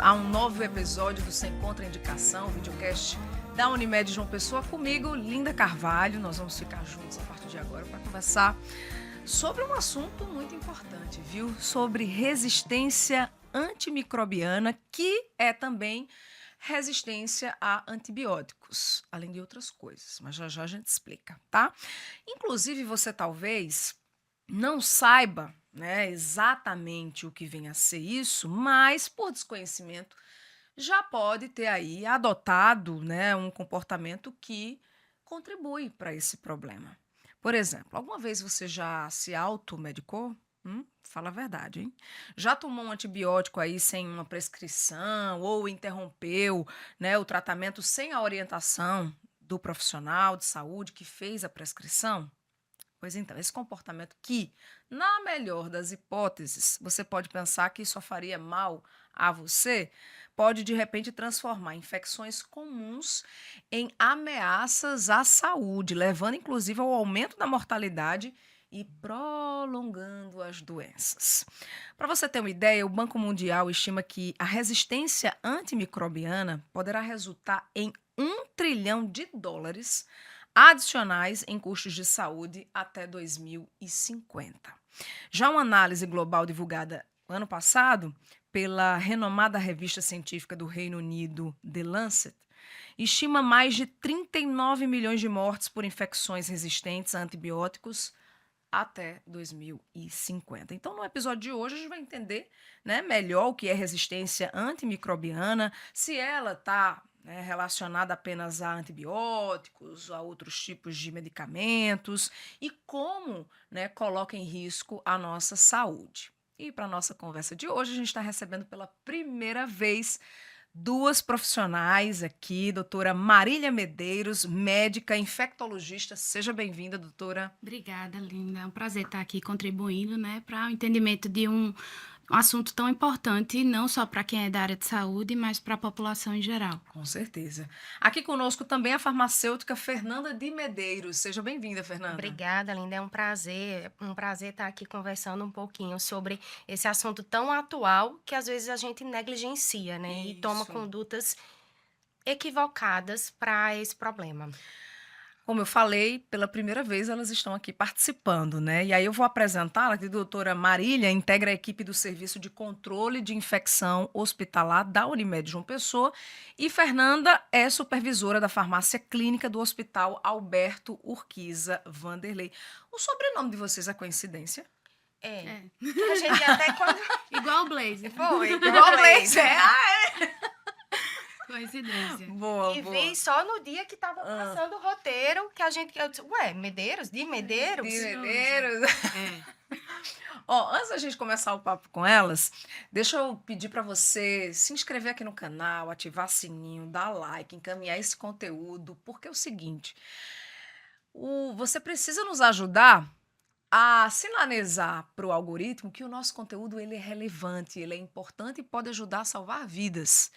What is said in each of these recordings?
a um novo episódio do Sem Contraindicação, o videocast da Unimed João Pessoa, comigo, Linda Carvalho. Nós vamos ficar juntos a partir de agora para conversar sobre um assunto muito importante, viu? Sobre resistência antimicrobiana, que é também resistência a antibióticos, além de outras coisas, mas já já a gente explica, tá? Inclusive, você talvez não saiba, né, exatamente o que vem a ser isso, mas por desconhecimento já pode ter aí adotado, né, um comportamento que contribui para esse problema. Por exemplo, alguma vez você já se automedicou? Fala a verdade, hein? Já tomou um antibiótico aí sem uma prescrição ou interrompeu, né, o tratamento sem a orientação do profissional de saúde que fez a prescrição? Pois então, esse comportamento que, na melhor das hipóteses, você pode pensar que só faria mal a você, pode de repente transformar infecções comuns em ameaças à saúde, levando inclusive ao aumento da mortalidade e prolongando as doenças. Para você ter uma ideia, o Banco Mundial estima que a resistência antimicrobiana poderá resultar em US$ 1 trilhão adicionais em custos de saúde até 2050. Já uma análise global divulgada ano passado pela renomada revista científica do Reino Unido, The Lancet, estima mais de 39 milhões de mortes por infecções resistentes a antibióticos até 2050. Então, no episódio de hoje, a gente vai entender, né, melhor o que é resistência antimicrobiana, se ela está, né, relacionada apenas a antibióticos, a outros tipos de medicamentos e como, né, coloca em risco a nossa saúde. E para a nossa conversa de hoje, a gente está recebendo pela primeira vez duas profissionais aqui, doutora Marília Medeiros, médica infectologista. Seja bem-vinda, doutora. Obrigada, Linda. É um prazer estar aqui contribuindo, né, para o entendimento de um assunto tão importante, não só para quem é da área de saúde, mas para a população em geral. Com certeza. Aqui conosco também a farmacêutica Fernanda de Medeiros. Seja bem-vinda, Fernanda. Obrigada, Linda. É um prazer estar aqui conversando um pouquinho sobre esse assunto tão atual que às vezes a gente negligencia, né? E toma Isso. condutas equivocadas para esse problema. Como eu falei, pela primeira vez elas estão aqui participando, né? E aí eu vou apresentá-la, que a doutora Marília integra a equipe do Serviço de Controle de Infecção Hospitalar da Unimed João Pessoa e Fernanda é supervisora da farmácia clínica do Hospital Alberto Urquiza Vanderlei. O sobrenome de vocês é coincidência? É. A gente até quando... Igual o Blaze. Foi, Igual Blaze. Coincidência. Boa, E boa. vi só no dia que tava passando o roteiro que eu disse, ué, Medeiros? De Medeiros? De Medeiros. É. Ó, antes da gente começar o papo com elas, deixa eu pedir para você se inscrever aqui no canal, ativar sininho, dar like, encaminhar esse conteúdo, porque é o seguinte, você precisa nos ajudar a sinalizar para o algoritmo que o nosso conteúdo ele é relevante, ele é importante e pode ajudar a salvar vidas.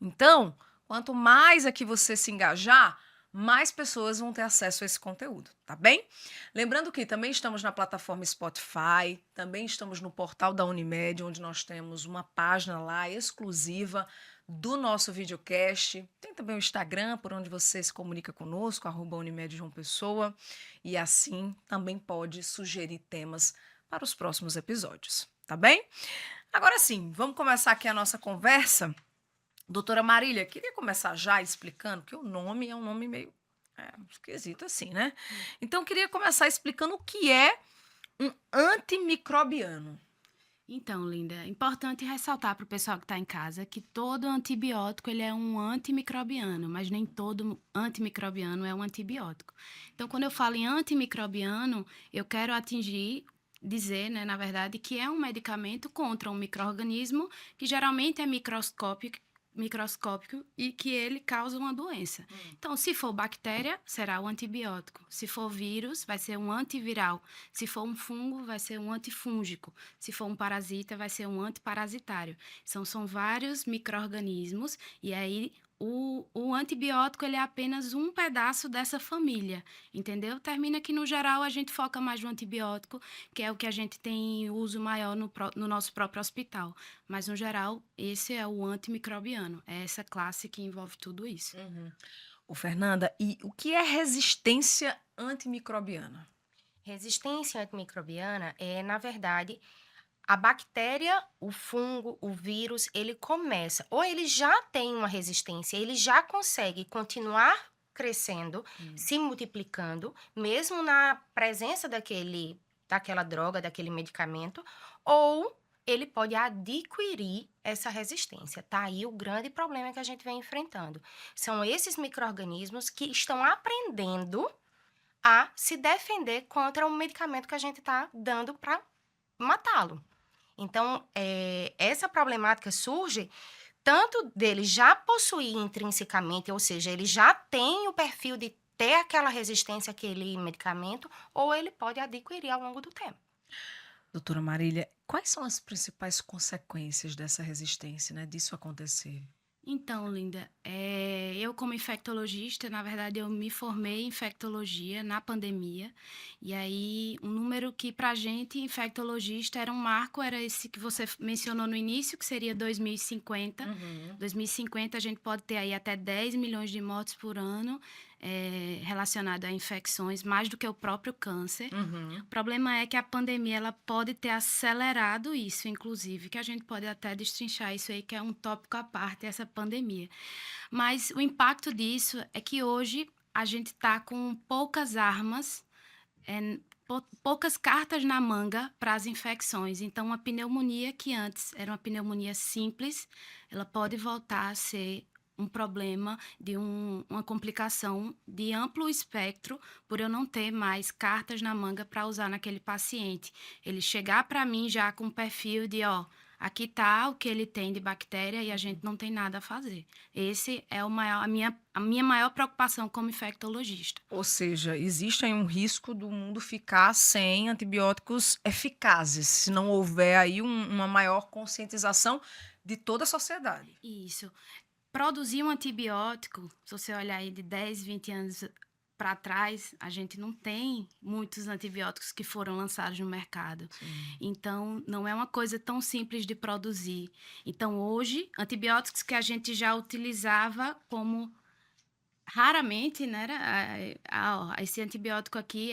Então, quanto mais aqui você se engajar, mais pessoas vão ter acesso a esse conteúdo, tá bem? Lembrando que também estamos na plataforma Spotify, também estamos no portal da Unimed, onde nós temos uma página lá exclusiva do nosso videocast. Tem também o Instagram, por onde você se comunica conosco, @Unimed João Pessoa, e assim também pode sugerir temas para os próximos episódios, tá bem? Agora sim, vamos começar aqui a nossa conversa. Doutora Marília, queria começar já explicando que o nome é um nome meio esquisito assim, né? Então, queria começar explicando o que é um antimicrobiano. Então, Linda, é importante ressaltar para o pessoal que está em casa que todo antibiótico ele é um antimicrobiano, mas nem todo antimicrobiano é um antibiótico. Então, quando eu falo em antimicrobiano, eu quero dizer, né, na verdade, que é um medicamento contra um micro-organismo que geralmente é microscópico e que ele causa uma doença. Então, se for bactéria, será o antibiótico. Se for vírus, vai ser um antiviral. Se for um fungo, vai ser um antifúngico. Se for um parasita, vai ser um antiparasitário. São vários micro-organismos e aí o antibiótico ele é apenas um pedaço dessa família, entendeu? Termina que, no geral, a gente foca mais no antibiótico, que é o que a gente tem uso maior no nosso próprio hospital. Mas, no geral, esse é o antimicrobiano. É essa classe que envolve tudo isso. Ô, Fernanda, e o que é resistência antimicrobiana? Resistência antimicrobiana é, na verdade, a bactéria, o fungo, o vírus, ele começa, ou ele já tem uma resistência, ele já consegue continuar crescendo, se multiplicando, mesmo na presença daquela droga, daquele medicamento, ou ele pode adquirir essa resistência. Tá aí o grande problema que a gente vem enfrentando. São esses micro-organismos que estão aprendendo a se defender contra o medicamento que a gente está dando para matá-lo. Então, essa problemática surge tanto dele já possuir intrinsecamente, ou seja, ele já tem o perfil de ter aquela resistência àquele medicamento, ou ele pode adquirir ao longo do tempo. Doutora Marília, quais são as principais consequências dessa resistência, né, disso acontecer? Então, Linda, eu como infectologista, na verdade, eu me formei em infectologia na pandemia, e aí um número que pra gente, infectologista, era um marco, era esse que você mencionou no início, que seria 2050. 2050 a gente pode ter aí até 10 milhões de mortes por ano relacionado a infecções, mais do que o próprio câncer. O problema é que a pandemia ela pode ter acelerado isso, inclusive, que a gente pode até destrinchar isso aí, que é um tópico à parte, essa pandemia. Mas o impacto disso é que hoje a gente está com poucas armas, poucas cartas na manga para as infecções. Então, uma pneumonia que antes era uma pneumonia simples, ela pode voltar a ser um problema de uma complicação de amplo espectro, por eu não ter mais cartas na manga para usar naquele paciente. Ele chegar para mim já com um perfil de, aqui está o que ele tem de bactéria e a gente não tem nada a fazer. Esse é a minha maior preocupação como infectologista. Ou seja, existe aí um risco do mundo ficar sem antibióticos eficazes, se não houver aí uma maior conscientização de toda a sociedade. Isso. Produzir um antibiótico, se você olhar aí de 10, 20 anos para trás, a gente não tem muitos antibióticos que foram lançados no mercado. Então, não é uma coisa tão simples de produzir. Então, hoje, antibióticos que a gente já utilizava como raramente, né? Esse antibiótico aqui,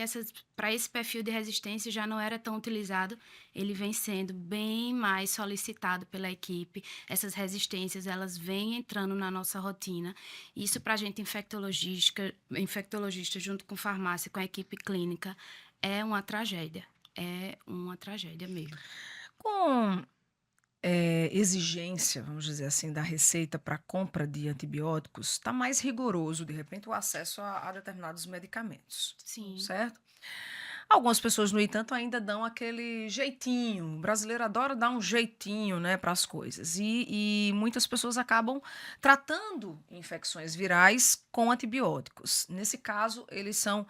para esse perfil de resistência, já não era tão utilizado. Ele vem sendo bem mais solicitado pela equipe. Essas resistências, elas vêm entrando na nossa rotina. Isso, para a gente, infectologista, junto com farmácia, com a equipe clínica, é uma tragédia. É uma tragédia mesmo. Com exigência, vamos dizer assim, da receita para compra de antibióticos, está mais rigoroso, de repente, o acesso a determinados medicamentos. Sim. Certo? Algumas pessoas, no entanto, ainda dão aquele jeitinho. O brasileiro adora dar um jeitinho, né, para as coisas. E muitas pessoas acabam tratando infecções virais com antibióticos. Nesse caso, eles são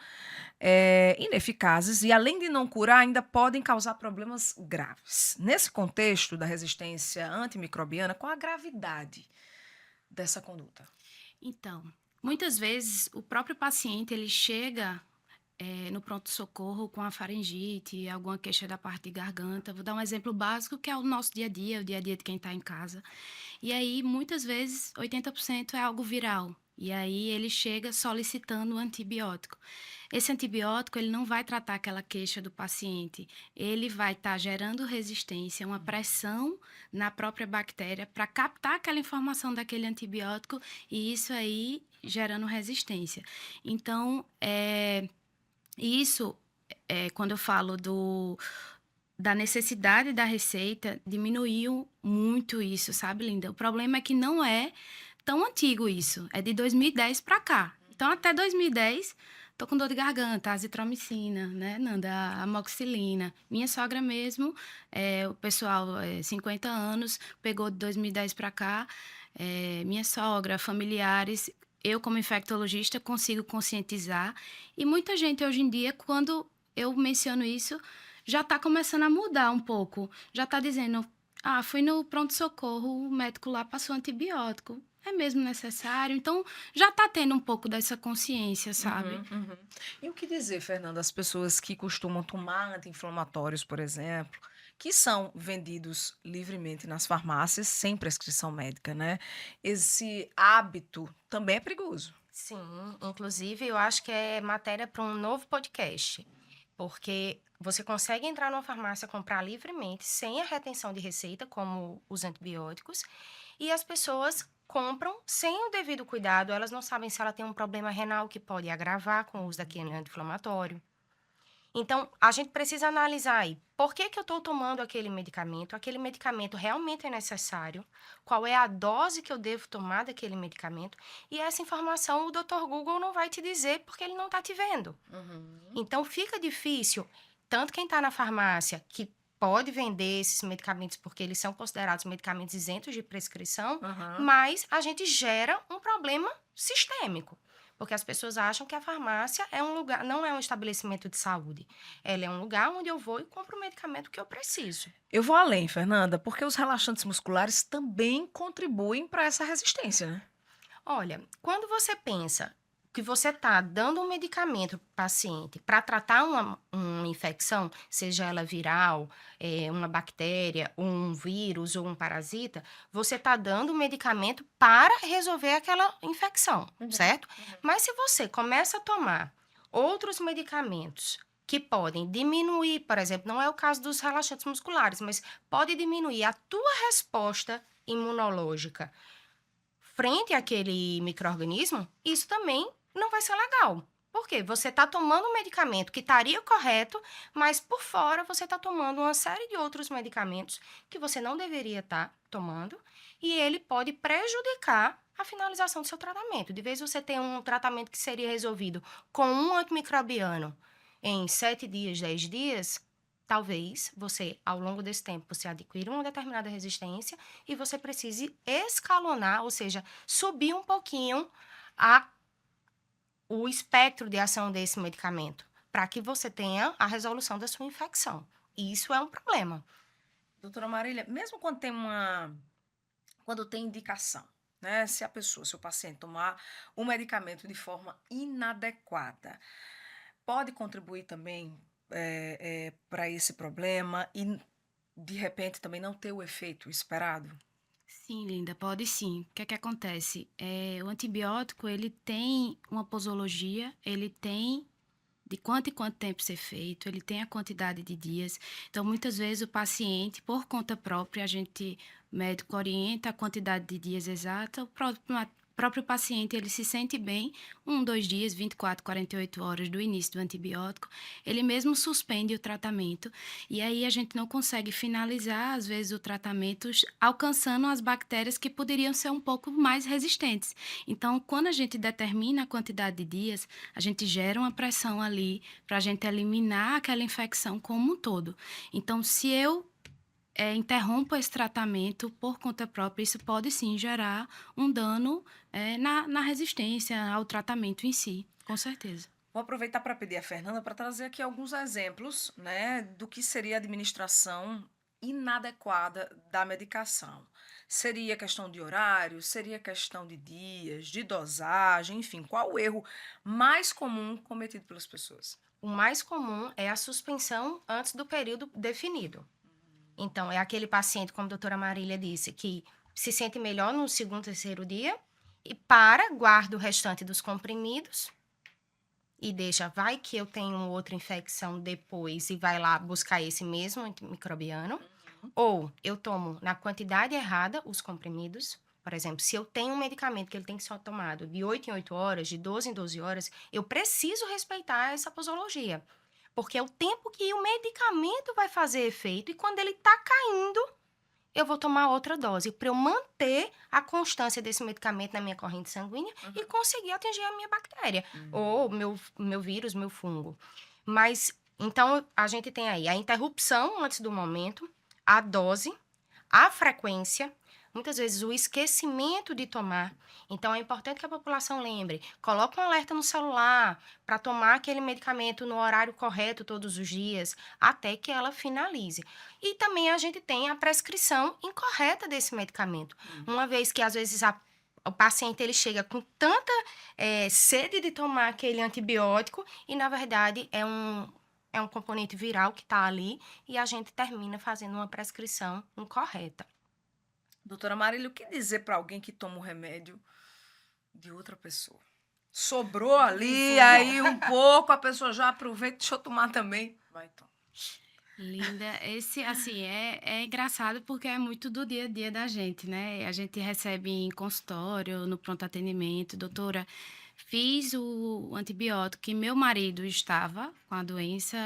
ineficazes e, além de não curar, ainda podem causar problemas graves. Nesse contexto da resistência antimicrobiana, qual a gravidade dessa conduta? Então, muitas vezes o próprio paciente ele chega no pronto-socorro com a faringite, alguma queixa da parte de garganta. Vou dar um exemplo básico que é o nosso dia a dia, o dia a dia de quem está em casa. E aí, muitas vezes, 80% é algo viral. E aí, ele chega solicitando um antibiótico. Esse antibiótico, ele não vai tratar aquela queixa do paciente. Ele vai estar gerando resistência, uma pressão na própria bactéria para captar aquela informação daquele antibiótico e isso aí gerando resistência. Então, isso, quando eu falo da necessidade da receita, diminuiu muito isso, sabe, Linda? O problema é que não é tão antigo isso, é de 2010 para cá. Então, até 2010, tô com dor de garganta, azitromicina, né, Nanda, a amoxicilina. Minha sogra mesmo, o pessoal, 50 anos, pegou de 2010 para cá, minha sogra, familiares. Eu, como infectologista, consigo conscientizar. E muita gente, hoje em dia, quando eu menciono isso, já está começando a mudar um pouco. Já está dizendo, fui no pronto-socorro, o médico lá passou antibiótico. É mesmo necessário. Então, já está tendo um pouco dessa consciência, sabe? Uhum. E o que dizer, Fernanda, as pessoas que costumam tomar anti-inflamatórios, por exemplo, que são vendidos livremente nas farmácias sem prescrição médica, né? Esse hábito também é perigoso. Sim, inclusive eu acho que é matéria para um novo podcast, porque você consegue entrar numa farmácia comprar livremente, sem a retenção de receita, como os antibióticos, e as pessoas compram sem o devido cuidado, elas não sabem se ela tem um problema renal que pode agravar com o uso daquele anti-inflamatório. Então, a gente precisa analisar aí, por que que eu estou tomando aquele medicamento realmente é necessário, qual é a dose que eu devo tomar daquele medicamento, e essa informação o Dr. Google não vai te dizer porque ele não está te vendo. Então, fica difícil, tanto quem está na farmácia, que pode vender esses medicamentos porque eles são considerados medicamentos isentos de prescrição, mas a gente gera um problema sistêmico. Porque as pessoas acham que a farmácia é um lugar, não é um estabelecimento de saúde. Ela é um lugar onde eu vou e compro o medicamento que eu preciso. Eu vou além, Fernanda, porque os relaxantes musculares também contribuem para essa resistência, né? Olha, quando você pensa que você está dando um medicamento para o paciente para tratar uma infecção, seja ela viral, uma bactéria, um vírus ou um parasita, você está dando um medicamento para resolver aquela infecção, certo? Mas se você começa a tomar outros medicamentos que podem diminuir, por exemplo, não é o caso dos relaxantes musculares, mas pode diminuir a tua resposta imunológica frente àquele micro-organismo, isso também não vai ser legal. Por quê? Você está tomando um medicamento que estaria correto, mas por fora você está tomando uma série de outros medicamentos que você não deveria estar tomando e ele pode prejudicar a finalização do seu tratamento. De vez você tem um tratamento que seria resolvido com um antimicrobiano em 7 dias, 10 dias, talvez você, ao longo desse tempo, você adquira uma determinada resistência e você precise escalonar, ou seja, subir um pouquinho o espectro de ação desse medicamento, para que você tenha a resolução da sua infecção. E isso é um problema. Doutora Marília, mesmo quando tem indicação, né? Se o paciente tomar o medicamento de forma inadequada, pode contribuir também para esse problema e, de repente, também não ter o efeito esperado? Sim, Linda, pode sim. O que é que acontece? O antibiótico, ele tem uma posologia, ele tem de quanto em quanto tempo ser feito, ele tem a quantidade de dias. Então, muitas vezes o paciente, por conta própria, médico orienta a quantidade de dias exata, o próprio paciente, ele se sente bem, 1, 2 dias, 24, 48 horas do início do antibiótico, ele mesmo suspende o tratamento, e aí a gente não consegue finalizar, às vezes, o tratamento alcançando as bactérias que poderiam ser um pouco mais resistentes. Então, quando a gente determina a quantidade de dias, a gente gera uma pressão ali para a gente eliminar aquela infecção como um todo. Então, se eu interrompo esse tratamento por conta própria, isso pode sim gerar um dano na resistência ao tratamento em si, com certeza. Vou aproveitar para pedir a Fernanda para trazer aqui alguns exemplos, né, do que seria a administração inadequada da medicação. Seria questão de horário, seria questão de dias, de dosagem, enfim, qual o erro mais comum cometido pelas pessoas? O mais comum é a suspensão antes do período definido. Então, é aquele paciente, como a doutora Marília disse, que se sente melhor no segundo, terceiro dia e guarda o restante dos comprimidos e deixa, vai que eu tenho outra infecção depois e vai lá buscar esse mesmo antimicrobiano. Ou eu tomo na quantidade errada os comprimidos. Por exemplo, se eu tenho um medicamento que ele tem que ser tomado de 8 em 8 horas, de 12 em 12 horas, eu preciso respeitar essa posologia. Porque é o tempo que o medicamento vai fazer efeito e quando ele está caindo, eu vou tomar outra dose para eu manter a constância desse medicamento na minha corrente sanguínea e conseguir atingir a minha bactéria ou meu vírus, meu fungo. Mas, então, a gente tem aí a interrupção antes do momento, a dose, a frequência, muitas vezes o esquecimento de tomar. Então, é importante que a população lembre, coloque um alerta no celular para tomar aquele medicamento no horário correto todos os dias, até que ela finalize. E também a gente tem a prescrição incorreta desse medicamento. Uma vez que, às vezes, O paciente ele chega com tanta sede de tomar aquele antibiótico e, na verdade, é um componente viral que está ali e a gente termina fazendo uma prescrição incorreta. Doutora Marília, o que dizer para alguém que toma o remédio de outra pessoa? Sobrou ali, aí um pouco, a pessoa já aproveita, deixa eu tomar também. Vai, toma. Linda, esse, assim, é engraçado porque é muito do dia a dia da gente, né? A gente recebe em consultório, no pronto atendimento, doutora, fiz o antibiótico que meu marido estava com a doença,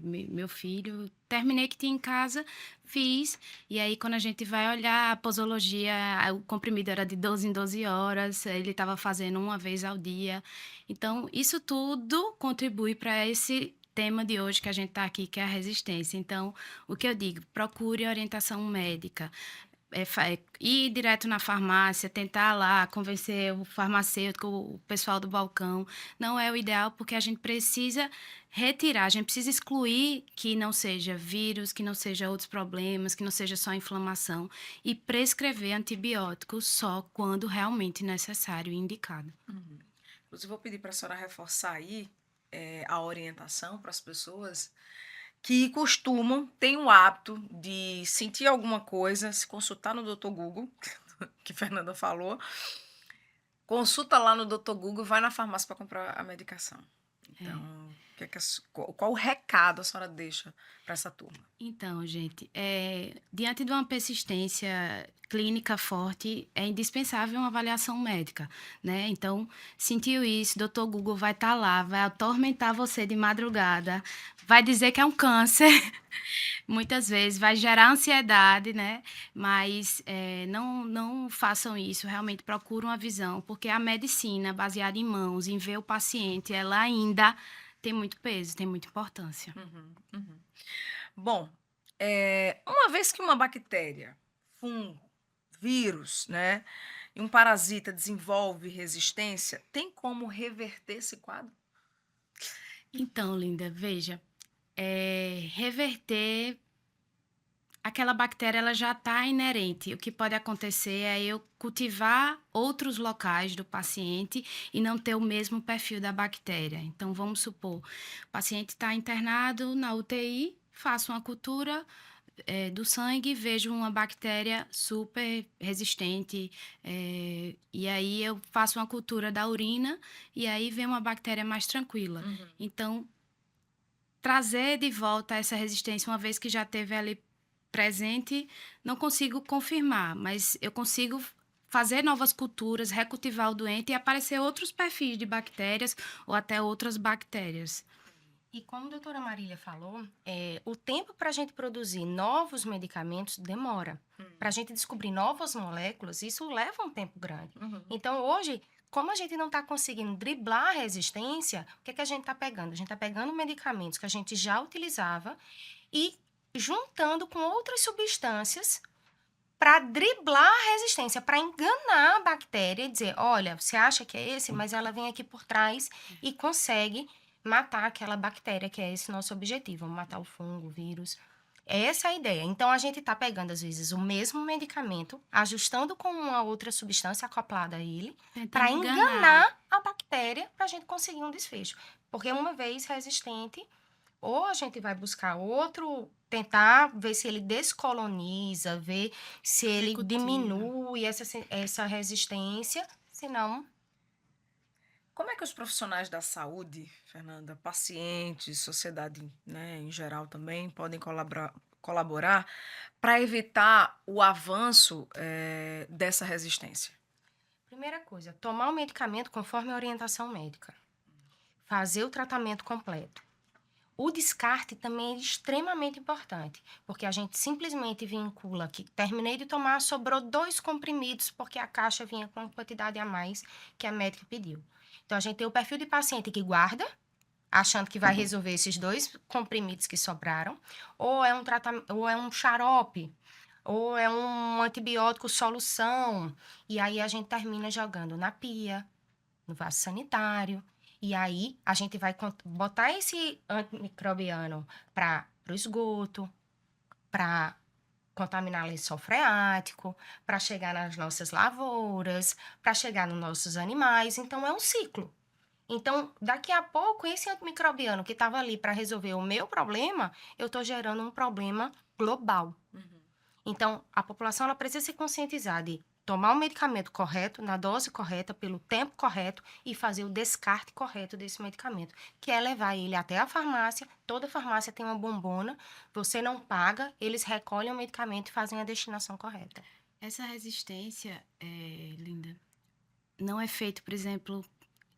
meu filho, terminei que tinha em casa, fiz, e aí quando a gente vai olhar a posologia, o comprimido era de 12 em 12 horas, ele estava fazendo uma vez ao dia. Então, isso tudo contribui para esse tema de hoje que a gente está aqui, que é a resistência. Então, o que eu digo, procure orientação médica. Ir direto na farmácia, tentar lá convencer o farmacêutico, o pessoal do balcão, não é o ideal, porque a gente precisa retirar, a gente precisa excluir que não seja vírus, que não seja outros problemas, que não seja só inflamação, e prescrever antibióticos só quando realmente necessário e indicado. Inclusive, vou pedir para a senhora reforçar aí a orientação para as pessoas que costumam, têm o hábito de sentir alguma coisa, se consultar no Dr. Google, que Fernanda falou, consulta lá no Dr. Google, vai na farmácia para comprar a medicação. Então, qual o recado a senhora deixa para essa turma? Então, gente, diante de uma persistência clínica forte, é indispensável uma avaliação médica, né? Então, sentiu isso, doutor Google vai estar lá, vai atormentar você de madrugada, vai dizer que é um câncer, muitas vezes, vai gerar ansiedade, né? Mas não façam isso, realmente procurem uma visão, porque a medicina baseada em mãos, em ver o paciente, ela ainda tem muito peso, tem muita importância. Bom, uma vez que uma bactéria, fungo, vírus, né, e um parasita desenvolve resistência, tem como reverter esse quadro? Então, Linda, veja, reverter aquela bactéria, ela já está inerente. O que pode acontecer é eu cultivar outros locais do paciente e não ter o mesmo perfil da bactéria. Então, vamos supor, o paciente está internado na UTI, faço uma cultura do sangue, vejo uma bactéria super resistente, e aí eu faço uma cultura da urina e aí vem uma bactéria mais tranquila. Então, trazer de volta essa resistência, uma vez que já teve ali presente, não consigo confirmar, mas eu consigo fazer novas culturas, recultivar o doente e aparecer outros perfis de bactérias ou até outras bactérias. E como a doutora Marília falou, o tempo para a gente produzir novos medicamentos demora. Para a gente descobrir novas moléculas, isso leva um tempo grande. Então, hoje, como a gente não está conseguindo driblar a resistência, o que é que a gente está pegando? A gente está pegando medicamentos que a gente já utilizava e juntando com outras substâncias para driblar a resistência, para enganar a bactéria e dizer, olha, você acha que é esse, mas ela vem aqui por trás e consegue matar aquela bactéria, que é esse nosso objetivo, matar o fungo, o vírus. Essa é a ideia. Então, a gente está pegando, às vezes, o mesmo medicamento, ajustando com uma outra substância acoplada a ele, para enganar a bactéria, para a gente conseguir um desfecho. Porque uma vez resistente, ou a gente vai buscar outro, tentar ver se ele descoloniza, ver se ele diminui essa resistência, senão... Como é que os profissionais da saúde, Fernanda, pacientes, sociedade, né, em geral também, podem colaborar para evitar o avanço dessa resistência? Primeira coisa, tomar o medicamento conforme a orientação médica. Fazer o tratamento completo. O descarte também é extremamente importante, porque a gente simplesmente vincula que terminei de tomar, sobrou 2 comprimidos, porque a caixa vinha com uma quantidade a mais que a médica pediu. Então, a gente tem o perfil de paciente que guarda, achando que vai resolver esses 2 comprimidos que sobraram, ou é um xarope, ou é um antibiótico solução, e aí a gente termina jogando na pia, no vaso sanitário, e aí a gente vai botar esse antimicrobiano para o esgoto, para contaminar lençol freático, para chegar nas nossas lavouras, para chegar nos nossos animais. Então, é um ciclo. Então, daqui a pouco, esse antimicrobiano que estava ali para resolver o meu problema, eu estou gerando um problema global. Então, a população ela precisa se conscientizar de tomar o medicamento correto, na dose correta, pelo tempo correto e fazer o descarte correto desse medicamento, que é levar ele até a farmácia. Toda farmácia tem uma bombona, você não paga, eles recolhem o medicamento e fazem a destinação correta. Essa resistência, Linda, não é feito, por exemplo,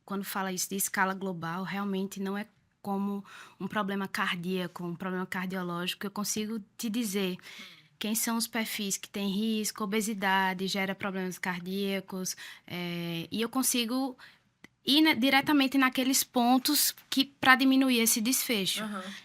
quando fala isso de escala global, realmente não é como um problema cardíaco, um problema cardiológico. Eu consigo te dizer quem são os perfis que têm risco, obesidade, gera problemas cardíacos, e eu consigo ir diretamente naqueles pontos que para diminuir esse desfecho.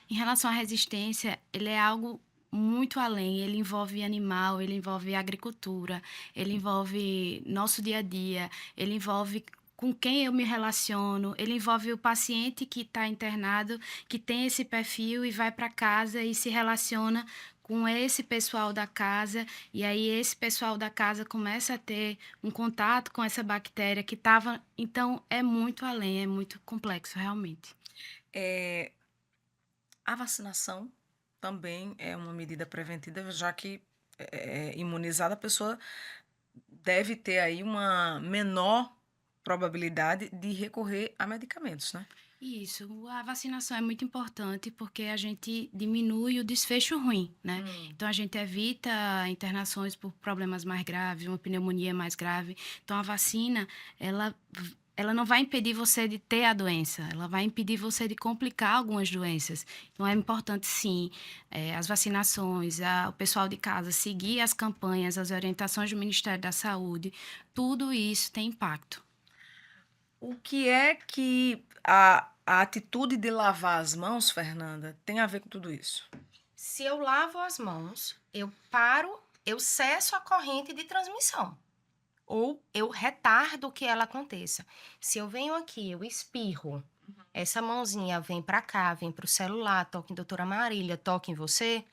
Em relação à resistência, ele é algo muito além, ele envolve animal, ele envolve agricultura, ele envolve nosso dia a dia, ele envolve com quem eu me relaciono, ele envolve o paciente que está internado, que tem esse perfil e vai para casa e se relaciona com esse pessoal da casa, e aí esse pessoal da casa começa a ter um contato com essa bactéria que estava... Então, é muito além, é muito complexo, realmente. A vacinação também é uma medida preventiva, já que imunizada a pessoa deve ter aí uma menor probabilidade de recorrer a medicamentos, né? Isso, a vacinação é muito importante porque a gente diminui o desfecho ruim, né? Então, a gente evita internações por problemas mais graves, uma pneumonia mais grave. Então, a vacina, ela não vai impedir você de ter a doença, ela vai impedir você de complicar algumas doenças. Então, é importante, sim, as vacinações, o pessoal de casa seguir as campanhas, as orientações do Ministério da Saúde, tudo isso tem impacto. O que é que a atitude de lavar as mãos, Fernanda, tem a ver com tudo isso? Se eu lavo as mãos, eu cesso a corrente de transmissão. Ou eu retardo que ela aconteça. Se eu venho aqui, eu espirro, essa mãozinha vem para cá, vem para o celular, toca em doutora Marília, toca em você,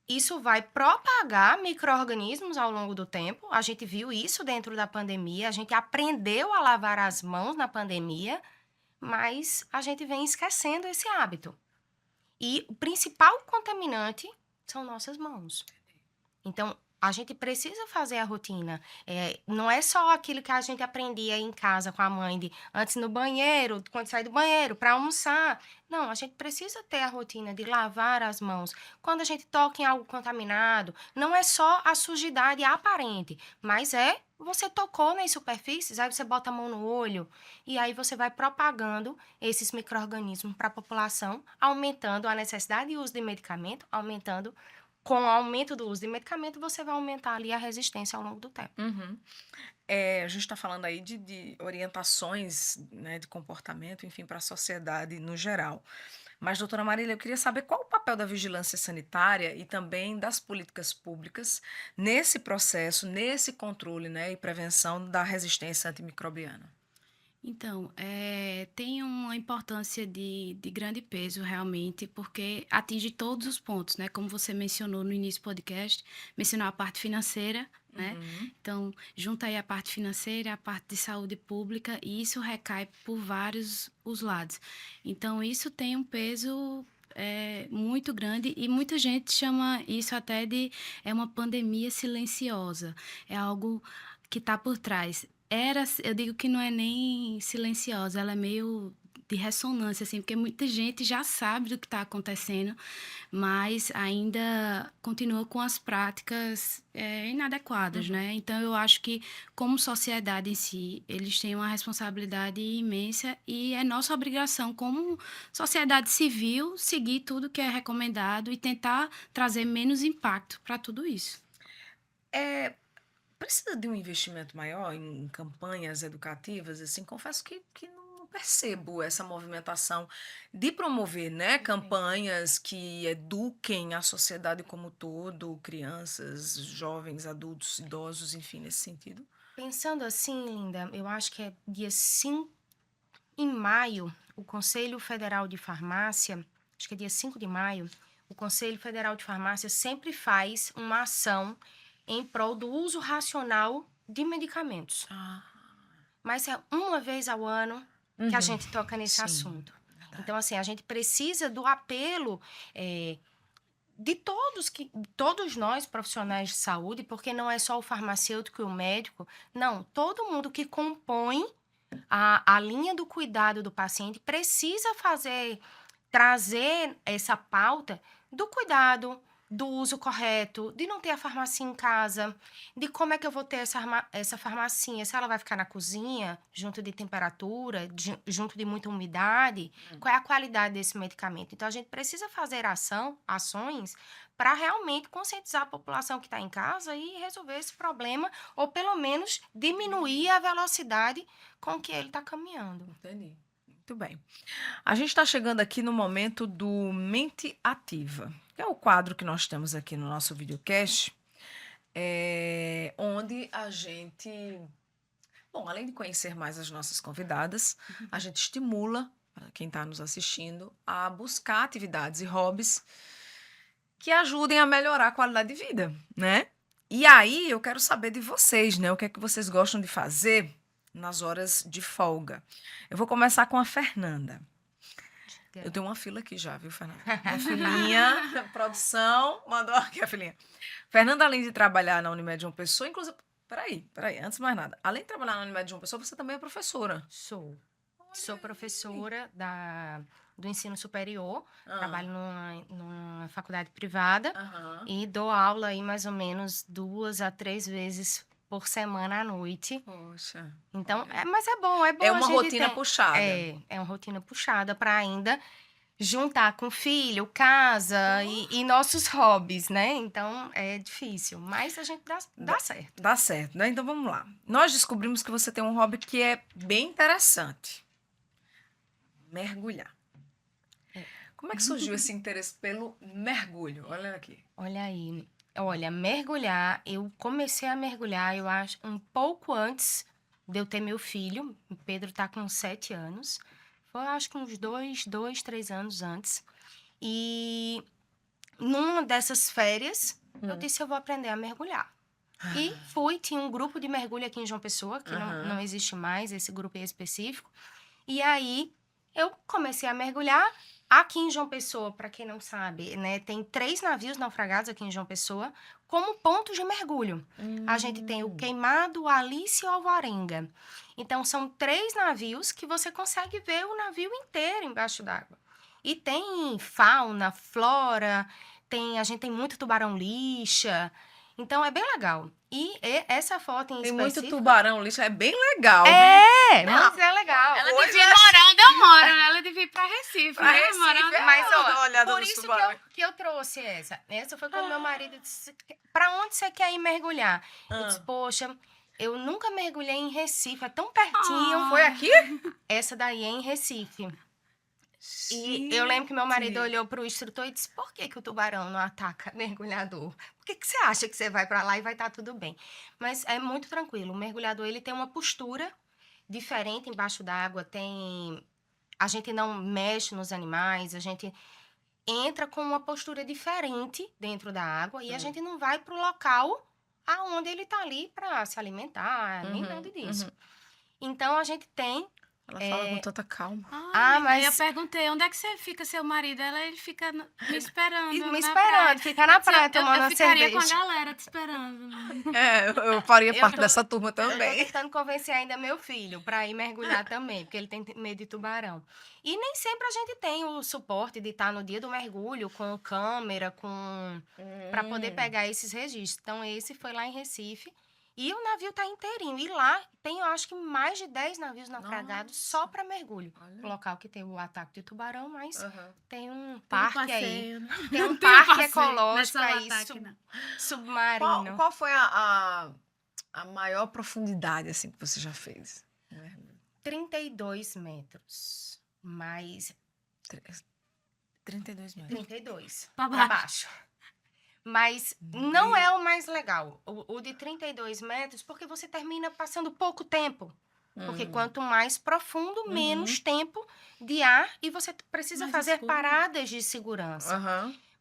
isso vai propagar micro-organismos ao longo do tempo. A gente viu isso dentro da pandemia, a gente aprendeu a lavar as mãos na pandemia, mas a gente vem esquecendo esse hábito. E o principal contaminante são nossas mãos. Então, a gente precisa fazer a rotina. Não é só aquilo que a gente aprendia em casa com a mãe, de antes no banheiro, quando sai do banheiro, para almoçar. Não, a gente precisa ter a rotina de lavar as mãos. Quando a gente toca em algo contaminado, não é só a sujidade aparente, mas você tocou nas superfícies, aí você bota a mão no olho, e aí você vai propagando esses micro-organismos para a população, aumentando a necessidade de uso de medicamento, aumentando. Com o aumento do uso de medicamento, você vai aumentar ali a resistência ao longo do tempo. A gente está falando aí de orientações, né, de comportamento, enfim, para a sociedade no geral. Mas, doutora Marília, eu queria saber qual o papel da vigilância sanitária e também das políticas públicas nesse processo, nesse controle, né, e prevenção da resistência antimicrobiana. Então, tem uma importância de grande peso, realmente, porque atinge todos os pontos, né? Como você mencionou no início do podcast, mencionou a parte financeira, né? Então, junta aí a parte financeira, a parte de saúde pública, e isso recai por vários os lados. Então, isso tem um peso muito grande e muita gente chama isso até de uma pandemia silenciosa. É algo que está por trás. Eu digo que não é nem silenciosa, ela é meio de ressonância, assim, porque muita gente já sabe do que está acontecendo, mas ainda continua com as práticas inadequadas, né? Então, eu acho que, como sociedade em si, eles têm uma responsabilidade imensa e é nossa obrigação, como sociedade civil, seguir tudo que é recomendado e tentar trazer menos impacto para tudo isso. Precisa de um investimento maior em campanhas educativas? Assim, confesso que não percebo essa movimentação de promover, né, campanhas que eduquem a sociedade como um todo, crianças, jovens, adultos, idosos, enfim, nesse sentido. Pensando assim, Linda, eu acho que é dia 5 em maio, o Conselho Federal de Farmácia, acho que é dia 5 de maio, o Conselho Federal de Farmácia sempre faz uma ação em prol do uso racional de medicamentos. Mas é uma vez ao ano que a gente toca nesse Sim, assunto. verdade. Então, assim, a gente precisa do apelo de todos nós, profissionais de saúde, porque não é só o farmacêutico e o médico, não, todo mundo que compõe a linha do cuidado do paciente precisa trazer essa pauta do cuidado, do uso correto, de não ter a farmácia em casa, de como é que eu vou ter essa farmacinha, se ela vai ficar na cozinha, junto de temperatura, junto de muita umidade, qual é a qualidade desse medicamento. Então, a gente precisa fazer ações para realmente conscientizar a população que está em casa e resolver esse problema, ou pelo menos diminuir a velocidade com que ele está caminhando. Entendi. Muito bem. A gente está chegando aqui no momento do Mente Ativa, que é o quadro que nós temos aqui no nosso videocast, onde a gente, bom, além de conhecer mais as nossas convidadas, a gente estimula quem está nos assistindo a buscar atividades e hobbies que ajudem a melhorar a qualidade de vida, né? E aí eu quero saber de vocês, né? O que é que vocês gostam de fazer nas horas de folga. Eu vou começar com a Fernanda. Eu tenho uma fila aqui já, viu, Fernanda? Minha filhinha, produção, mandou aqui a filhinha. Fernanda, além de trabalhar na Unimed João Pessoa, inclusive... Peraí, antes de mais nada. Além de trabalhar na Unimed João Pessoa, você também é professora. Sou professora do ensino superior, trabalho numa faculdade privada e dou aula aí mais ou menos 2 a 3 vezes por semana à noite. Poxa. Então, mas é bom. É uma rotina puxada. É uma rotina puxada para ainda juntar com filho, casa e nossos hobbies, né? Então, é difícil, mas a gente dá certo. Dá certo, né? Então, vamos lá. Nós descobrimos que você tem um hobby que é bem interessante. Mergulhar. Como é que surgiu esse interesse pelo mergulho? Olha aqui. Olha aí. Olha, mergulhar, eu comecei a mergulhar, eu acho, um pouco antes de eu ter meu filho. O Pedro tá com 7 anos. Foi, acho que uns 2, 3 anos antes. E numa dessas férias, eu disse, eu vou aprender a mergulhar. E tinha um grupo de mergulho aqui em João Pessoa, que não existe mais, esse grupo específico. E aí, eu comecei a mergulhar. Aqui em João Pessoa, para quem não sabe, né, tem 3 navios naufragados aqui em João Pessoa como pontos de mergulho. A gente tem o Queimado, o Alice e o Alvarenga. Então, são 3 navios que você consegue ver o navio inteiro embaixo d'água. E tem fauna, flora, a gente tem muito tubarão-lixa. Então, é bem legal. E essa foto em específico... Tem muito tubarão lixa, é bem legal. Mas é legal. Ela devia morar onde eu moro, né? Ela devia ir pra Recife, Pra né? Recife, Morar onde- Mas, dá uma ó, olhada por nos isso tubarões. que eu trouxe essa. Essa foi quando meu marido disse, pra onde você quer ir mergulhar? Eu disse, poxa, eu nunca mergulhei em Recife, é tão pertinho. Foi aqui? Essa daí é em Recife. E eu lembro que meu marido olhou pro instrutor e disse, por que o tubarão não ataca mergulhador? Por que você acha que você vai pra lá e vai estar tudo bem? Mas é muito tranquilo. O mergulhador, ele tem uma postura diferente embaixo d'água, a gente não mexe nos animais, a gente entra com uma postura diferente dentro da água e a gente não vai pro local aonde ele tá ali para se alimentar, nem nada disso. Então, a gente tem... Ela fala com tanta calma. mas... Eu perguntei, onde é que você fica, seu marido? Ele fica me esperando. Me na esperando, praia. fica na praia tomando Eu uma ficaria com a cerveja. galera te esperando. Eu faria parte tô- dessa turma Eu tô também. tentando convencer ainda meu filho para ir mergulhar também, porque ele tem medo de tubarão. E nem sempre a gente tem o suporte de estar no dia do mergulho com câmera, para poder pegar esses registros. Então, esse foi lá em Recife. E o navio tá inteirinho. E lá tem, eu acho que mais de 10 navios naufragados só para mergulho. Olha. O local que tem o ataque de tubarão, mas tem um Tem um parque aí. passeio, né? Tem um Tem um parque passeio, ecológico não é só o aí, ataque, não. submarino. Qual foi a maior profundidade assim que você já fez? 32 metros. Mais 32 metros. 32 Pra para baixo. baixo. Mas não é o mais legal, o de 32 metros, porque você termina passando pouco tempo. Porque quanto mais profundo, menos tempo de ar e você precisa Mais fazer escuro. paradas de segurança.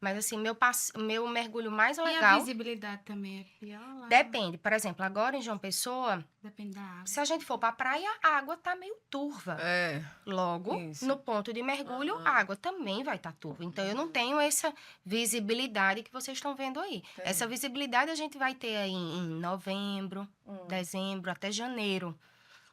Mas assim, meu mergulho mais E a legal visibilidade também é pior lá? depende. Por exemplo, agora em João Pessoa, Depende da água. se a gente for pra praia, a água tá meio turva. É, Logo, isso. no ponto de mergulho, a água também vai estar turva. Então, eu não tenho essa visibilidade que vocês estão vendo aí. Essa visibilidade a gente vai ter aí em novembro, dezembro, até janeiro.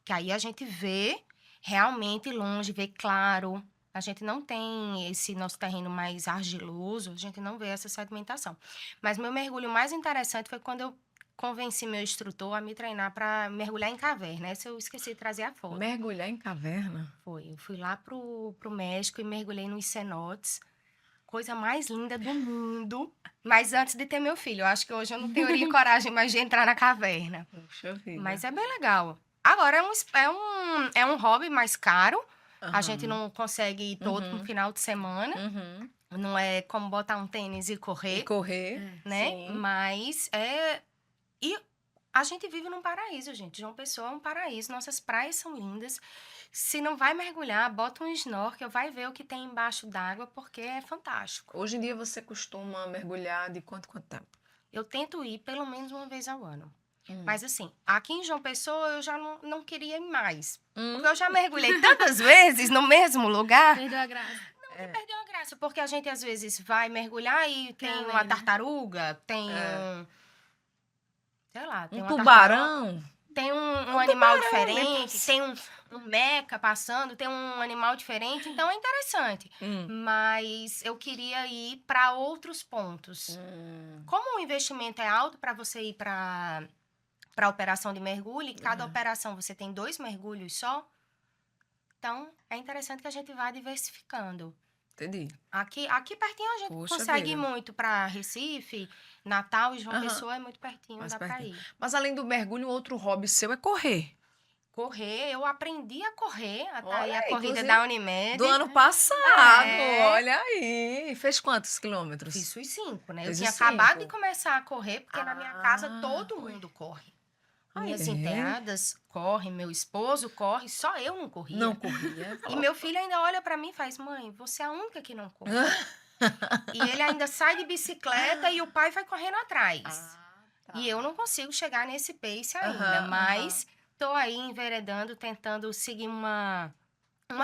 Que aí a gente vê realmente longe, vê claro. A gente não tem esse nosso terreno mais argiloso, a gente não vê essa sedimentação. Mas meu mergulho mais interessante foi quando eu convenci meu instrutor a me treinar para mergulhar em caverna. Essa eu esqueci de trazer a foto. Mergulhar em caverna? Foi. Eu fui lá pro México e mergulhei nos cenotes. Coisa mais linda do mundo. Mas antes de ter meu filho. Eu acho que hoje eu não teria coragem mais de entrar na caverna. Puxa vida. Mas é bem legal. Agora, é um hobby mais caro. A gente não consegue ir todo no final de semana. Não é como botar um tênis e E correr, correr, né? sim. Mas é... E a gente vive num paraíso, gente. João Pessoa é um paraíso. Nossas praias são lindas. Se não vai mergulhar, bota um snorkel, vai ver o que tem embaixo d'água, porque é fantástico. Hoje em dia você costuma mergulhar de quanto tempo? Eu tento ir pelo menos uma vez ao ano. Mas assim, aqui em João Pessoa eu já não queria ir mais. Porque eu já mergulhei tantas vezes no mesmo lugar. Perdeu a graça. Perdeu a graça, porque a gente às vezes vai mergulhar e tem além, uma né? tartaruga, tem sei lá, tem Um uma tubarão? tem um animal diferente, tem um meca passando, tem um animal diferente, então é interessante. Mas eu queria ir para outros pontos. Como o investimento é alto para você ir para a operação de mergulho, e cada operação você tem 2 mergulhos só, então é interessante que a gente vá diversificando. Entendi. Aqui pertinho a gente Poxa consegue ir vida. muito para Recife, Natal e João Aham. Pessoa é muito pertinho, Mais dá para pertinho. ir. Mas além do mergulho, outro hobby seu é correr. Correr, eu aprendi a correr, Olha aí a aí, corrida inclusive, da Unimed. Do ano passado, É. olha aí. Fez quantos quilômetros? Fiz os 5, né? Eu Fez tinha os acabado 5. de começar a correr, porque na minha casa todo mundo corre. Minhas é? enteadas correm, meu esposo corre, só eu não corria. Não corria. E meu filho ainda olha pra mim e faz: mãe, você é a única que não corre. E ele ainda sai de bicicleta e o pai vai correndo atrás. E eu não consigo chegar nesse pace ainda, Aham, mas tô aí enveredando, tentando seguir uma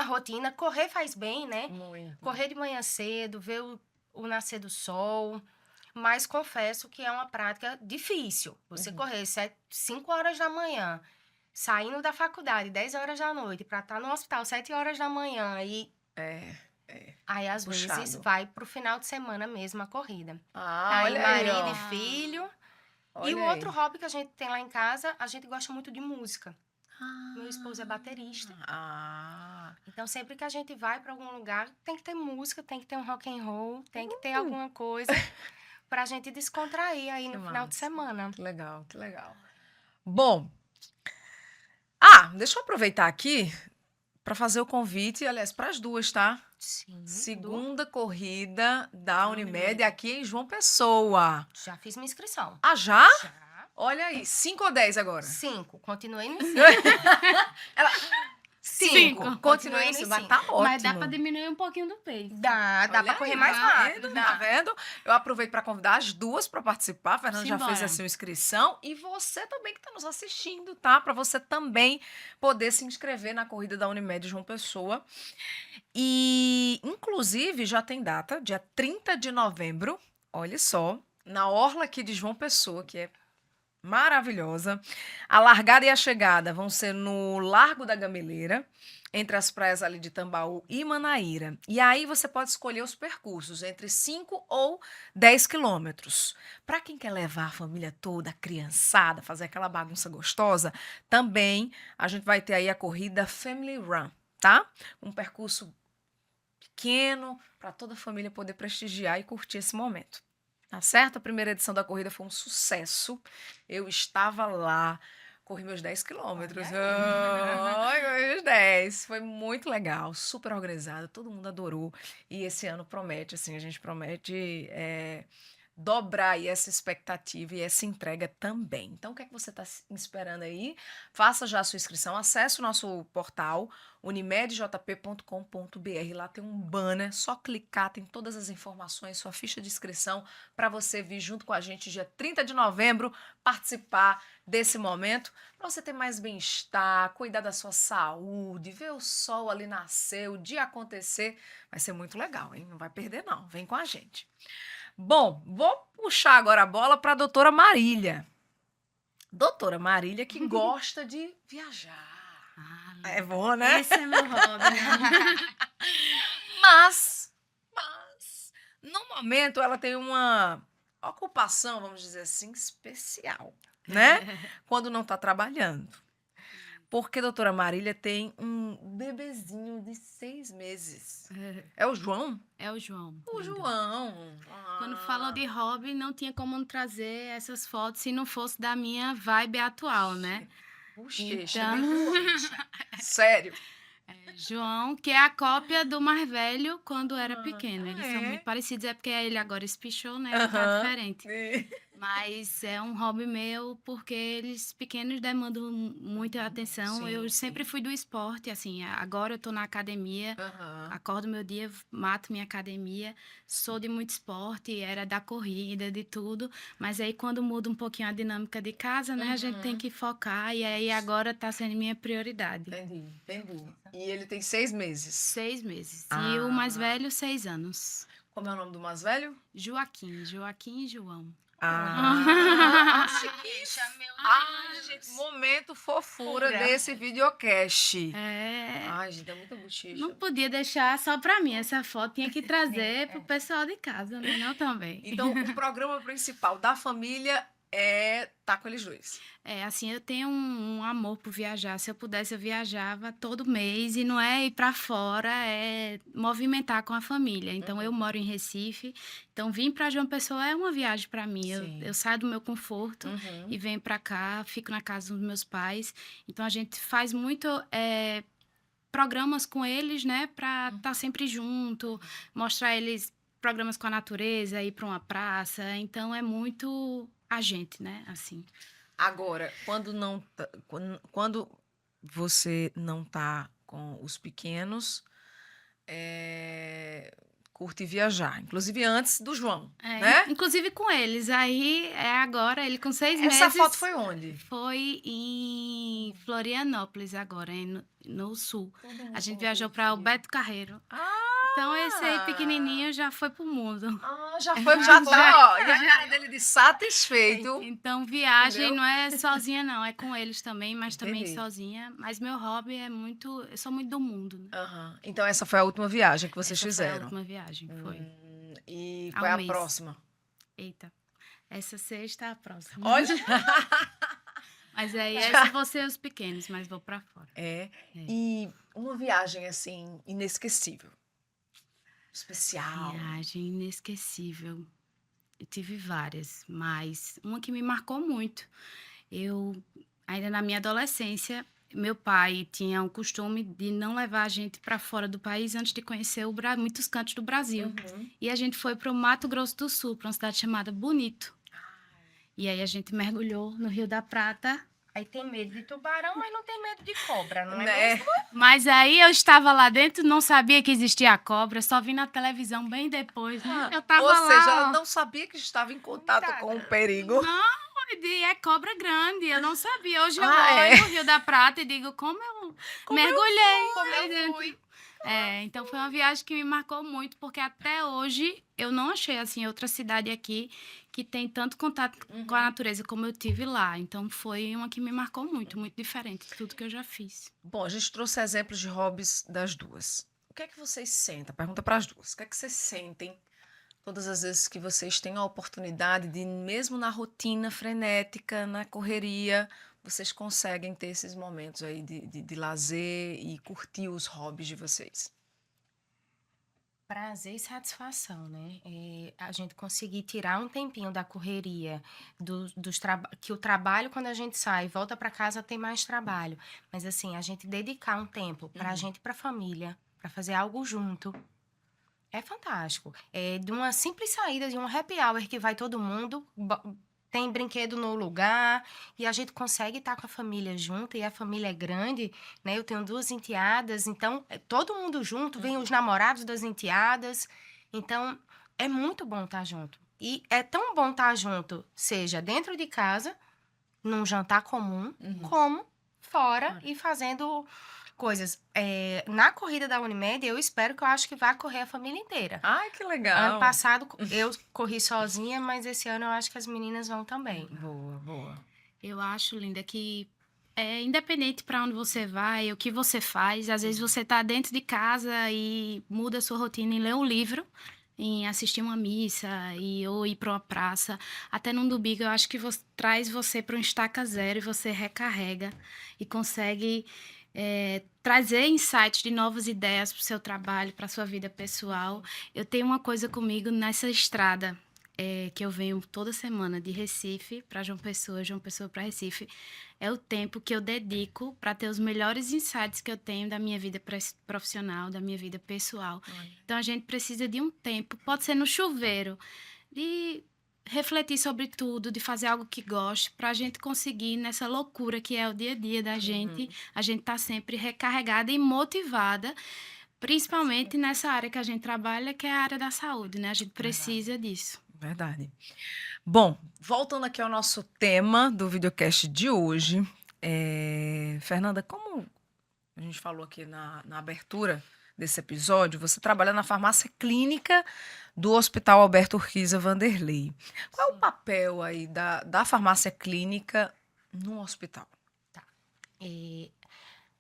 rotina. Correr faz bem, né? Muito. Correr de manhã cedo, ver o nascer do sol. Mas confesso que é uma prática difícil. Você correr 5 horas da manhã, saindo da faculdade 10 horas da noite, para estar no hospital 7 horas da manhã e aí às vezes puxado. vai pro final de semana mesmo a corrida. Ah, Aí olha aí, marido ó. e filho. Olha E o aí. outro hobby que a gente tem lá em casa, a gente gosta muito de música. Meu esposo é baterista. Então, sempre que a gente vai para algum lugar, tem que ter música, tem que ter um rock and roll, tem que ter alguma coisa pra gente descontrair aí no final de semana. Que legal, que legal. Bom, deixa eu aproveitar aqui para fazer o convite, aliás, para as duas, tá? Sim. Segunda corrida da Unimed aqui em João Pessoa. Já fiz minha inscrição. Ah, já? Já. Olha aí, 5 ou 10 agora? 5. Continuei no 5. Cinco. Continuei no Vai 5. tá ótimo. Mas dá pra diminuir um pouquinho do pace. Dá Olha pra correr aí, mais tá rápido. vendo? Tá vendo? Eu aproveito para convidar as duas para participar. A Fernanda já fez Simbora. a sua inscrição. E você também que está nos assistindo, tá? Para você também poder se inscrever na corrida da Unimed João Pessoa. E, inclusive, já tem data, dia 30 de novembro. Olha só, na orla aqui de João Pessoa, que é maravilhosa. A largada e a chegada vão ser no Largo da Gameleira, entre as praias ali de Tambaú e Manaíra. E aí você pode escolher os percursos entre 5 ou 10 quilômetros. Para quem quer levar a família toda, a criançada, fazer aquela bagunça gostosa, também a gente vai ter aí a corrida Family Run, tá? Um percurso pequeno para toda a família poder prestigiar e curtir esse momento. Tá certo? A primeira edição da corrida foi um sucesso. Eu estava lá, corri meus 10 quilômetros. Corri meus 10. Foi muito legal, super organizado, todo mundo adorou. E esse ano promete, assim, a gente promete dobrar aí essa expectativa e essa entrega também. Então, o que é que você está esperando aí? Faça já a sua inscrição, acesse o nosso portal unimedjp.com.br. Lá tem um banner, só clicar, tem todas as informações, sua ficha de inscrição para você vir junto com a gente dia 30 de novembro participar desse momento, para você ter mais bem-estar, cuidar da sua saúde, ver o sol ali nascer, o dia acontecer. Vai ser muito legal, hein? Não vai perder não. Vem com a gente. Bom, vou puxar agora a bola para a doutora Marília. Doutora Marília que gosta de viajar. É bom, né? Esse é meu hobby. Mas, no momento, ela tem uma ocupação, vamos dizer assim, especial, né? Quando não está trabalhando. Porque a doutora Marília tem um bebezinho de 6 meses. É o João? É o João. O linda. João. Quando falam de hobby, não tinha como não trazer essas fotos se não fosse da minha vibe atual, né? Bochecha, Então- bem doente. Sério. João, que é a cópia do mais velho quando era pequeno. Eles são é? muito parecidos, é porque ele agora espichou, né? Ele tá Aham. diferente. Mas é um hobby meu porque eles pequenos demandam muita atenção. Sim, Eu sim. sempre fui do esporte, assim, agora eu tô na academia, Aham. acordo meu dia, mato minha academia, sou de muito esporte, era da corrida, de tudo, mas aí quando muda um pouquinho a dinâmica de casa, né, a gente tem que focar e aí agora tá sendo minha prioridade. Entendi. E ele tem 6 meses. 6 meses. E o mais Ah. velho, 6 anos. Como é o nome do mais velho? Joaquim e João. Ah, Deixa meu Ai, gente, momento fofura Fura. desse videocast. É, Ai, gente, é muita bochecha. não podia deixar só pra mim essa foto, tinha que trazer pro pessoal de casa, né? Não também. Então, o programa principal da família é tá com eles dois. É, assim, eu tenho um amor por viajar. Se eu pudesse, eu viajava todo mês. E não é ir pra fora, é movimentar com a família. Então, eu moro em Recife. Então, vir pra João Pessoa é uma viagem pra mim. Sim. Eu saio do meu conforto e venho pra cá, fico na casa dos meus pais. Então, a gente faz muito programas com eles, né? Pra estar sempre junto, mostrar eles programas com a natureza, ir pra uma praça. Então, é muito a gente, né? Assim. Agora, quando você não tá com os pequenos, curte viajar. Inclusive antes do João, É, né? inclusive com eles. Aí, agora, ele com 6 meses. Essa foto foi onde? Foi em Florianópolis agora, no sul. A gente viajou para o Beto Carreiro. Então, esse aí pequenininho já foi pro mundo. Já foi, já tá, ó. E a cara dele de satisfeito. Então, viagem Entendeu? não é sozinha, não. É com eles também, mas também Entendi. sozinha. Mas meu hobby é muito... Eu sou muito do mundo, né? Aham. Então, essa foi a última viagem que vocês Essa foi a fizeram. última viagem, foi. E Há qual é um a mês. próxima? Eita, essa sexta é a próxima. Olha! Mas aí, esses vão ser os pequenos, mas vou pra fora. E uma viagem, assim, inesquecível. Especial. Viagem inesquecível. Eu tive várias, mas uma que me marcou muito. Eu, ainda na minha adolescência, meu pai tinha o costume de não levar a gente para fora do país antes de conhecer muitos cantos do Brasil. E a gente foi para o Mato Grosso do Sul, para uma cidade chamada Bonito. E aí a gente mergulhou no Rio da Prata. Aí tem medo de tubarão, mas não tem medo de cobra, não é Né? mesmo? Mas aí eu estava lá dentro, não sabia que existia a cobra, só vi na televisão bem depois, né? Eu tava Ou lá, seja, ó. ela não sabia que estava em contato com o perigo. É cobra grande, eu não sabia. Hoje eu Ah, olho é? no Rio da Prata e digo, como eu mergulhei. Como aí eu dentro. fui. Então foi uma viagem que me marcou muito, porque até hoje eu não achei, assim, outra cidade aqui que tem tanto contato com a natureza como eu tive lá. Então foi uma que me marcou muito, muito diferente de tudo que eu já fiz. Bom, a gente trouxe exemplos de hobbies das duas. O que é que vocês sentem? Pergunta para as duas. O que é que vocês sentem todas as vezes que vocês têm a oportunidade de, mesmo na rotina frenética, na correria, vocês conseguem ter esses momentos aí de lazer e curtir os hobbies de vocês? Prazer e satisfação, né? A gente conseguir tirar um tempinho da correria, que o trabalho, quando a gente sai, volta para casa, tem mais trabalho. Mas, assim, a gente dedicar um tempo pra gente e pra família, pra fazer algo junto. É fantástico. É de uma simples saída de um happy hour que vai todo mundo, tem brinquedo no lugar, e a gente consegue estar com a família junto, e a família é grande, né? Eu tenho 2 enteadas, então é todo mundo junto, vem os namorados das enteadas. Então, é muito bom estar junto. E é tão bom estar junto, seja dentro de casa, num jantar comum, como fora Fora. e fazendo coisas. Na corrida da Unimed, eu espero que eu acho que vai correr a família inteira. Ai, que Ano legal. passado eu corri sozinha, mas esse ano eu acho que as meninas vão também. Boa, boa. Eu acho, Linda, que independente para onde você vai, o que você faz, às vezes você tá dentro de casa e muda a sua rotina em ler um livro, em assistir uma missa ou ir para uma praça. Até num domingo, eu acho que traz você para um estaca zero e você recarrega e consegue trazer insights de novas ideias para o seu trabalho, para a sua vida pessoal. Eu tenho uma coisa comigo nessa estrada, que eu venho toda semana de Recife para João Pessoa para Recife, é o tempo que eu dedico para ter os melhores insights que eu tenho da minha vida profissional, da minha vida pessoal. Então a gente precisa de um tempo, pode ser no chuveiro, de refletir sobre tudo, de fazer algo que goste, para a gente conseguir, nessa loucura que é o dia a dia da gente, a gente tá sempre recarregada e motivada, principalmente nessa área que a gente trabalha, que é a área da saúde, né? A gente precisa disso. Verdade. Bom, voltando aqui ao nosso tema do videocast de hoje, Fernanda, como a gente falou aqui na abertura desse episódio, você trabalha na farmácia clínica do Hospital Alberto Urquiza Vanderlei. Qual é o papel aí da farmácia clínica no hospital?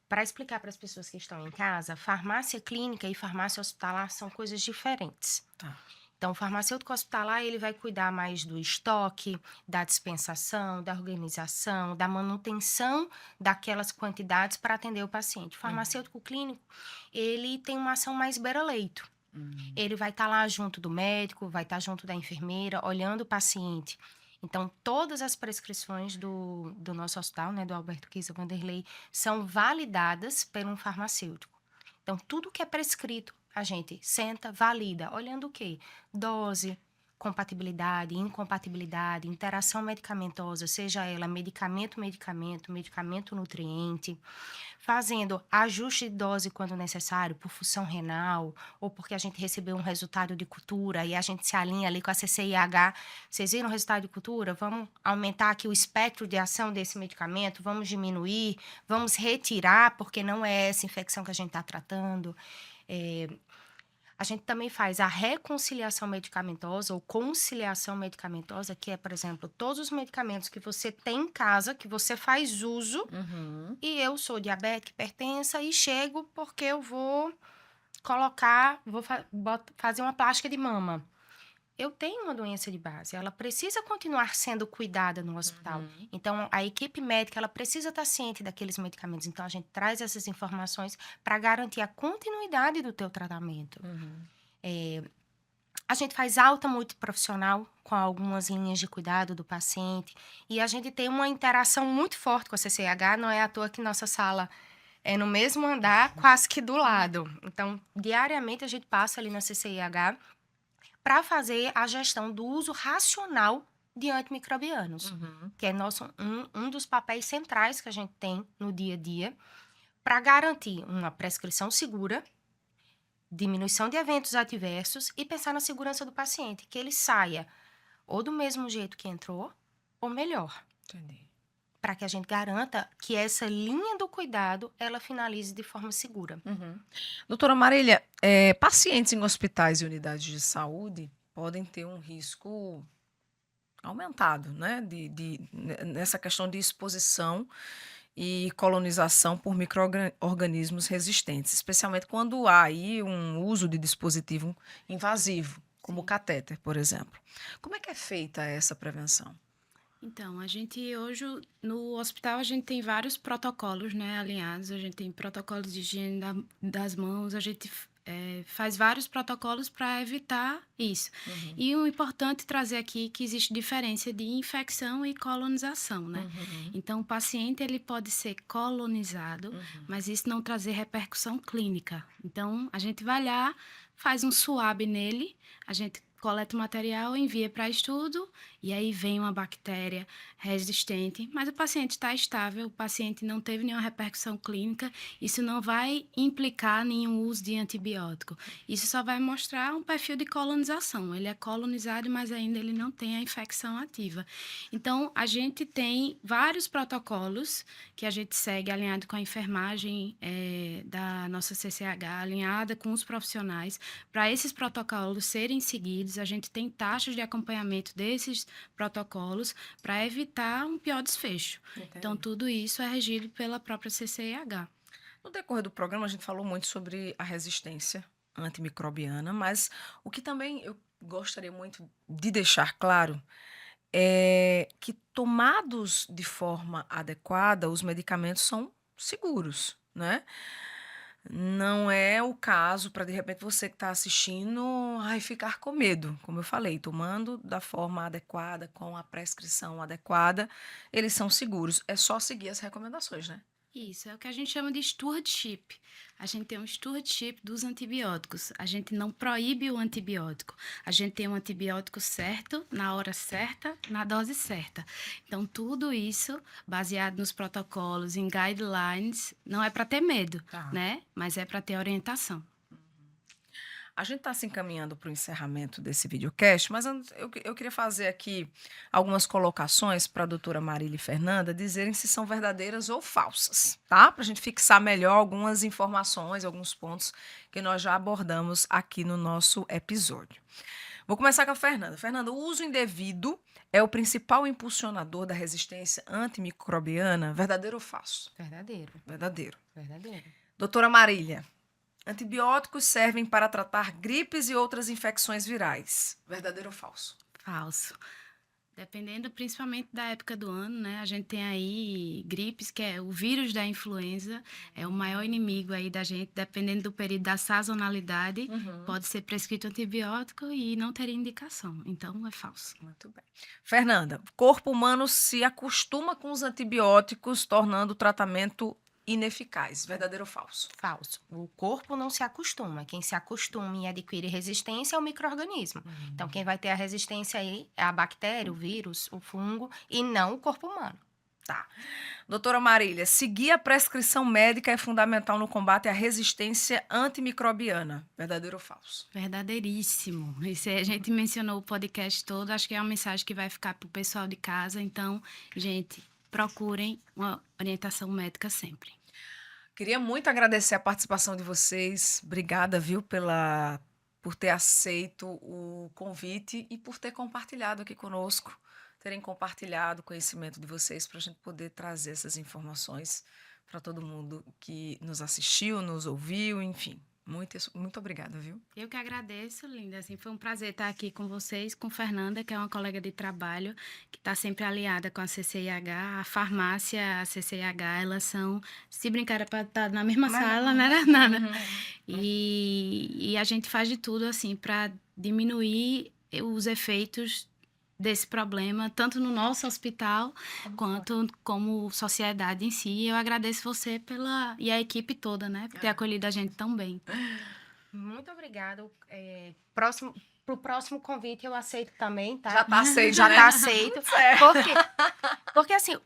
Para explicar para as pessoas que estão em casa, farmácia clínica e farmácia hospitalar são coisas diferentes. Tá. Então, o farmacêutico hospitalar, ele vai cuidar mais do estoque, da dispensação, da organização, da manutenção daquelas quantidades para atender o paciente. O farmacêutico clínico, ele tem uma ação mais beira-leito. Ele vai estar lá junto do médico, vai estar junto da enfermeira, olhando o paciente. Então, todas as prescrições do nosso hospital, né, do Alberto Kisa Vanderlei, são validadas por um farmacêutico. Então, tudo que é prescrito, a gente senta, valida, olhando o quê? Dose, compatibilidade, incompatibilidade, interação medicamentosa, seja ela medicamento-medicamento, medicamento-nutriente, fazendo ajuste de dose quando necessário, por função renal, ou porque a gente recebeu um resultado de cultura e a gente se alinha ali com a CCIH. Vocês viram o resultado de cultura? Vamos aumentar aqui o espectro de ação desse medicamento, vamos diminuir, vamos retirar, porque não é essa infecção que a gente está tratando. A gente também faz a reconciliação medicamentosa ou conciliação medicamentosa, que é, por exemplo, todos os medicamentos que você tem em casa, que você faz uso, e eu sou diabética, hipertensa, e chego porque eu vou colocar, fazer uma plástica de mama. Eu tenho uma doença de base, ela precisa continuar sendo cuidada no hospital. Então, a equipe médica, ela precisa estar ciente daqueles medicamentos. Então, a gente traz essas informações para garantir a continuidade do teu tratamento. A gente faz alta multiprofissional com algumas linhas de cuidado do paciente e a gente tem uma interação muito forte com a CCH, não é à toa que nossa sala é no mesmo andar, quase que do lado. Então, diariamente a gente passa ali na CCIH para fazer a gestão do uso racional de antimicrobianos, que é um dos papéis centrais que a gente tem no dia a dia para garantir uma prescrição segura, diminuição de eventos adversos e pensar na segurança do paciente, que ele saia ou do mesmo jeito que entrou ou melhor. Entendi. Para que a gente garanta que essa linha do cuidado, ela finalize de forma segura. Doutora Marília, pacientes em hospitais e unidades de saúde podem ter um risco aumentado, né, nessa questão de exposição e colonização por micro-organismos resistentes, especialmente quando há aí um uso de dispositivo invasivo, como o catéter, por exemplo. Como é que é feita essa prevenção? Então, a gente hoje, no hospital, a gente tem vários protocolos, né, alinhados. A gente tem protocolos de higiene das mãos, a gente faz vários protocolos para evitar isso. E o importante trazer aqui que existe diferença de infecção e colonização, né? Então, o paciente ele pode ser colonizado, mas isso não trazer repercussão clínica. Então, a gente vai lá, faz um swab nele, a gente coleta o material, envia para estudo, e aí vem uma bactéria resistente, mas o paciente está estável, o paciente não teve nenhuma repercussão clínica, isso não vai implicar nenhum uso de antibiótico. Isso só vai mostrar um perfil de colonização. Ele é colonizado, mas ainda ele não tem a infecção ativa. Então, a gente tem vários protocolos que a gente segue alinhado com a enfermagem da nossa CCH, alinhada com os profissionais, para esses protocolos serem seguidos. A gente tem taxas de acompanhamento desses protocolos para evitar um pior desfecho. Entendi. Então, tudo isso é regido pela própria CCIH. No decorrer do programa, a gente falou muito sobre a resistência antimicrobiana, mas o que também eu gostaria muito de deixar claro é que, tomados de forma adequada, os medicamentos são seguros, né? Não é o caso para, de repente, você que está assistindo, ficar com medo. Como eu falei, tomando da forma adequada, com a prescrição adequada, eles são seguros. É só seguir as recomendações, né? Isso, é o que a gente chama de stewardship. A gente tem um stewardship dos antibióticos. A gente não proíbe o antibiótico. A gente tem um antibiótico certo, na hora certa, na dose certa. Então, tudo isso, baseado nos protocolos, em guidelines, não é para ter medo, né? Mas é para ter orientação. A gente está se encaminhando para o encerramento desse videocast, mas eu queria fazer aqui algumas colocações para a doutora Marília e Fernanda dizerem se são verdadeiras ou falsas, tá? Para a gente fixar melhor algumas informações, alguns pontos que nós já abordamos aqui no nosso episódio. Vou começar com a Fernanda. Fernanda, o uso indevido é o principal impulsionador da resistência antimicrobiana, verdadeiro ou falso? Verdadeiro. Verdadeiro. Verdadeiro. Doutora Marília, antibióticos servem para tratar gripes e outras infecções virais. Verdadeiro ou falso? Falso. Dependendo principalmente da época do ano, né? A gente tem aí gripes, que é o vírus da influenza, é o maior inimigo aí da gente, dependendo do período da sazonalidade, pode ser prescrito antibiótico e não ter indicação. Então, é falso. Muito bem. Fernanda, o corpo humano se acostuma com os antibióticos, tornando o tratamento ineficaz. Verdadeiro ou falso? Falso. O corpo não se acostuma. Quem se acostuma e adquire resistência é o micro-organismo. Então, quem vai ter a resistência aí é a bactéria, o vírus, o fungo e não o corpo humano. Tá. Doutora Marília, seguir a prescrição médica é fundamental no combate à resistência antimicrobiana. Verdadeiro ou falso? Verdadeiríssimo. Isso a gente mencionou o podcast todo, acho que é uma mensagem que vai ficar para o pessoal de casa. Então, gente, procurem uma orientação médica sempre. Queria muito agradecer a participação de vocês. Obrigada, viu, por ter aceito o convite e por ter compartilhado aqui conosco, terem compartilhado o conhecimento de vocês para a gente poder trazer essas informações para todo mundo que nos assistiu, nos ouviu, enfim. Muito obrigada, viu? Eu que agradeço, Linda. Assim, foi um prazer estar aqui com vocês, com Fernanda, que é uma colega de trabalho, que está sempre aliada com a CCIH. A farmácia, a CCIH, elas são, se brincar, para estar na mesma sala, não era nada. E a gente faz de tudo, assim, para diminuir os efeitos desse problema, tanto no nosso hospital quanto como sociedade em si. Eu agradeço você e a equipe toda, né, por ter acolhido a gente tão bem. Muito obrigada. Pro próximo convite eu aceito também, tá? Já tá aceito, Já né? tá aceito. Porque assim,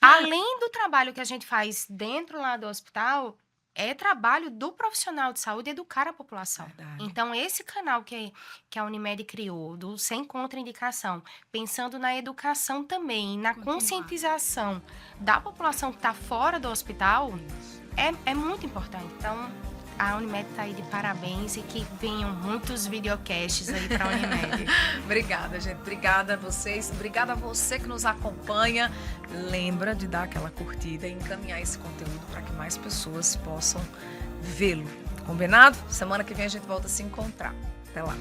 além do trabalho que a gente faz dentro lá do hospital, é trabalho do profissional de saúde educar a população. Verdade. Então, esse canal que a Unimed criou, do Sem Contraindicação, pensando na educação também, na conscientização da população que está fora do hospital, é muito importante. Então, a Unimed está aí de parabéns e que venham muitos videocasts aí para a Unimed. Obrigada, gente. Obrigada a vocês. Obrigada a você que nos acompanha. Lembra de dar aquela curtida e encaminhar esse conteúdo para que mais pessoas possam vê-lo. Combinado? Semana que vem a gente volta a se encontrar. Até lá.